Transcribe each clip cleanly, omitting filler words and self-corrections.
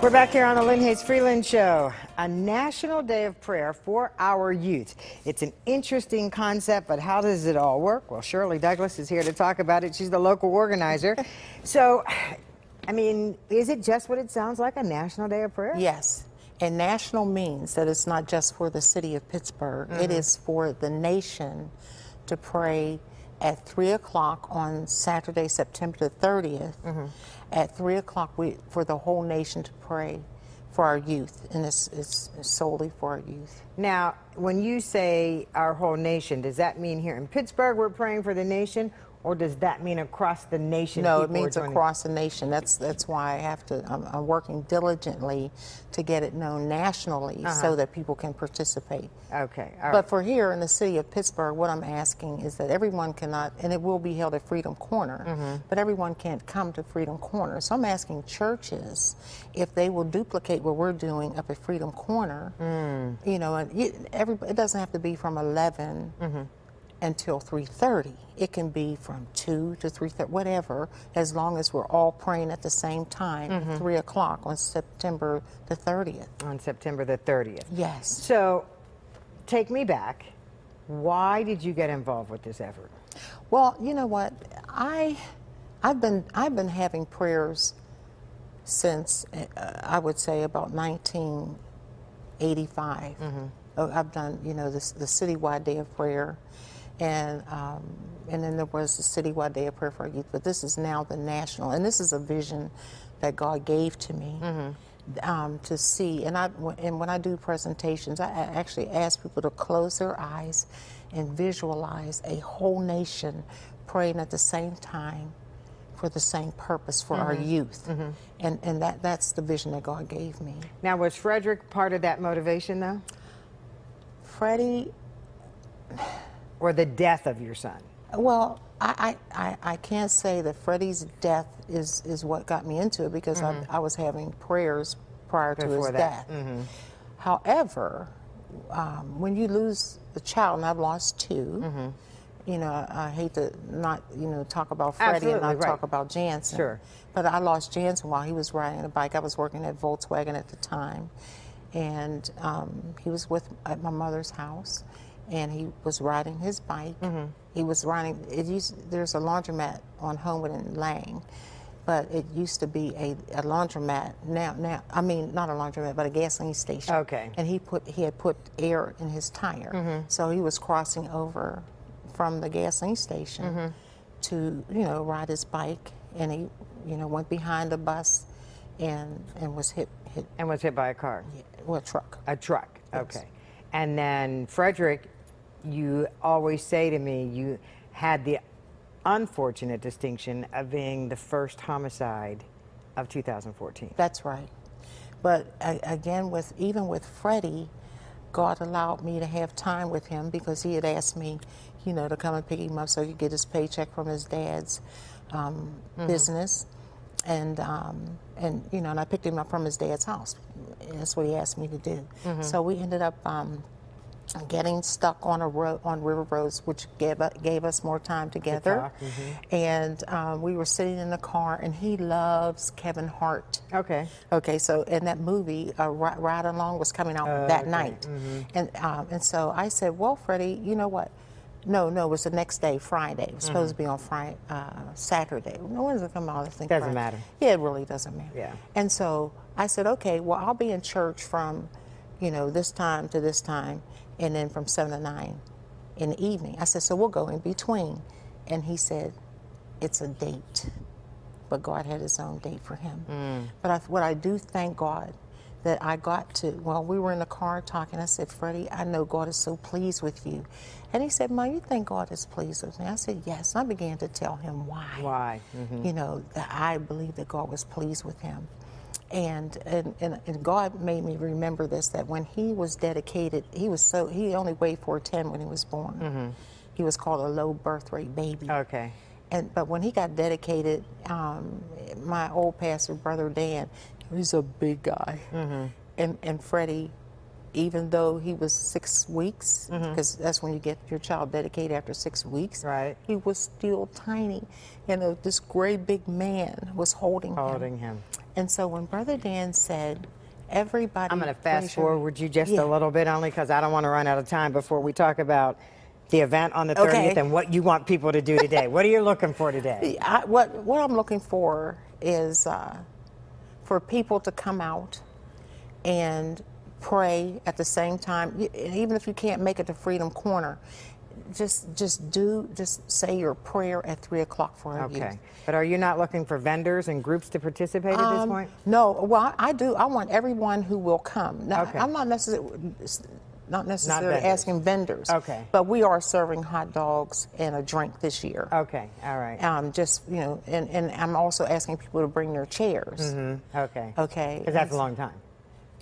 We're back here on the Lynn Hayes Freeland Show, a national day of prayer for our youth. It's an interesting concept, but how does it all work? Well, Shirley Douglas is here to talk about it. She's the local organizer. So, I mean, is it just what it sounds like, a national day of prayer? Yes. And national means that it's not just for the city of Pittsburgh. It is for the nation to pray at 3 o'clock on Saturday, September the 30th. At 3 o'clock, for the whole nation to pray for our youth, and it's solely for our youth. Now, when you say our whole nation, does that mean here in Pittsburgh we're praying for the nation, or does that mean across the nation? No, it means across the nation. That's why I have to. I'm working diligently to get it known nationally so that people can participate. Okay, all right. But for here in the city of Pittsburgh, what I'm asking is that everyone cannot, and it will be held at Freedom Corner, but everyone can't come to Freedom Corner. So I'm asking churches if they will duplicate what we're doing up at Freedom Corner. You know, and it doesn't have to be from 11 until 3:30. It can be from 2 to 3:30, whatever, as long as we're all praying at the same time, 3 o'clock on September the 30th. On September the 30th. Yes. So, take me back. Why did you get involved with this effort? Well, you know what? I've been having prayers since I would say about 1985. I've done, you know, the citywide day of prayer. And then there was the citywide day of prayer for our youth, but this is now the national, and this is a vision that God gave to me to see. And when I do presentations, I actually ask people to close their eyes and visualize a whole nation praying at the same time for the same purpose for our youth, and that's the vision that God gave me. Now, was Frederick part of that motivation, though? Freddie. Or the death of your son? Well, I can't say that Freddie's death is what got me into it, because I was having prayers prior to his death. However, when you lose a child, and I've lost two, you know, I hate to not, you know, talk about Freddie and not talk about Jansen. Sure. But I lost Jansen while he was riding a bike. I was working at Volkswagen at the time, and he was at my mother's house. And he was riding his bike. He was riding. There's a laundromat on Homewood and Lang, but it used to be a laundromat. Now, I mean, not a laundromat, but a gasoline station. Okay. And he had put air in his tire, so he was crossing over from the gasoline station to, you know, ride his bike, and he, you know, went behind a bus, and was hit. And was hit by a car? Yeah, well, a truck. A truck. Yes. Okay. And then Frederick, you always say to me, you had the unfortunate distinction of being the first homicide of 2014. That's right. But again, even with Freddie, God allowed me to have time with him, because he had asked me, you know, to come and pick him up so he could get his paycheck from his dad's business. And you know, and I picked him up from his dad's house. That's what he asked me to do. So we ended up getting stuck on River Roads, which gave us more time together. And we were sitting in the car, and he loves Kevin Hart. Okay. Okay, so in that movie, Ride Along was coming out that night. And so I said, well, Freddie, you know what? No, it was the next day, Friday. It was supposed to be on Saturday. When does it come out? I think doesn't Friday. matter. Yeah, it really doesn't matter. Yeah. And so I said, okay, well, I'll be in church from, you know, this time to this time, and then from 7 to 9 in the evening. I said, so we'll go in between. And he said, it's a date. But God had his own date for him. But what I do thank God that I got to, well, we were in the car talking. I said, Freddie, I know God is so pleased with you. And he said, Mom, you think God is pleased with me? I said, yes. And I began to tell him why. Why? You know, that I believe that God was pleased with him. And God made me remember this, that when he was dedicated, he only weighed 4'10" when he was born. He was called a low birth rate baby. Okay. But when he got dedicated, my old pastor, Brother Dan, he's a big guy. And Freddie even though he was 6 weeks, because that's when you get your child dedicated after 6 weeks, Right. he was still tiny. And this great big man was holding him. And so when Brother Dan said, everybody... I'm going to fast raise your-" forward you just Yeah. a little bit, only because I don't want to run out of time before we talk about the event on the 30th Okay. and what you want people to do today. What are you looking for today? What I'm looking for is for people to come out and pray at the same time. And even if you can't make it to Freedom Corner, just say your prayer at 3 o'clock for our youth. Okay. But are you not looking for vendors and groups to participate at this point? No, well, I do. I want everyone who will come. Now, Okay. I'm not necessarily vendors. asking vendors. Okay. But we are serving hot dogs and a drink this year. Okay, all right. Just, you know, and I'm also asking people to bring their chairs. Okay. Okay. Because that's a long time.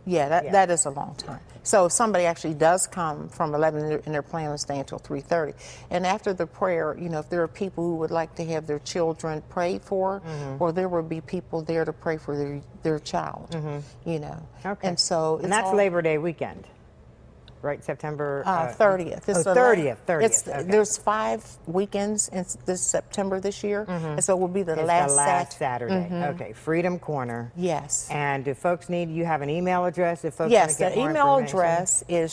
Yeah, that is a long time. So if somebody actually does come from 11 and they're planning on staying until 3:30, and after the prayer, you know, if there are people who would like to have their children prayed for, or there will be people there to pray for their child, you know. Okay. And so And that's Labor Day weekend, right? September 30th. It's oh, 30th. Okay. There's 5 weekends in this September this year, and so it will be the It's last, the last Saturday. Okay, Freedom Corner. Yes. And do folks need, you have an email address if folks Yes, want to get the more email information? address is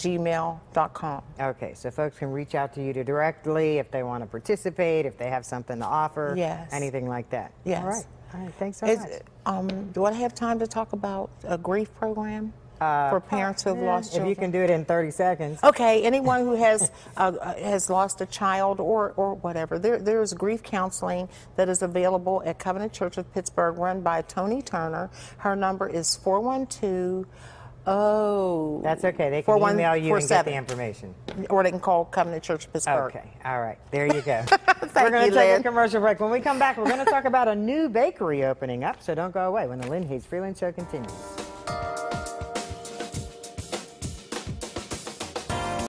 shirleyjonesdouglasshow@gmail.com. Okay, so folks can reach out to you directly if they want to participate, if they have something to offer, Yes. anything like that. Yes. All right, thanks so much. Do I have time to talk about a grief program for parents who have lost If children? you can do it in 30 seconds. Okay, anyone who has lost a child or whatever, there's grief counseling that is available at Covenant Church of Pittsburgh, run by Tony Turner. Her number is 412. That's okay. They can email you and get the 4147. information. Or they can call Covenant Church of Pittsburgh. Okay. All right. There you go. Thank We're going you, to take a Lynn. commercial break. When we come back, we're going to talk about a new bakery opening up. So don't go away when the Lynn Hayes Freeland Show continues.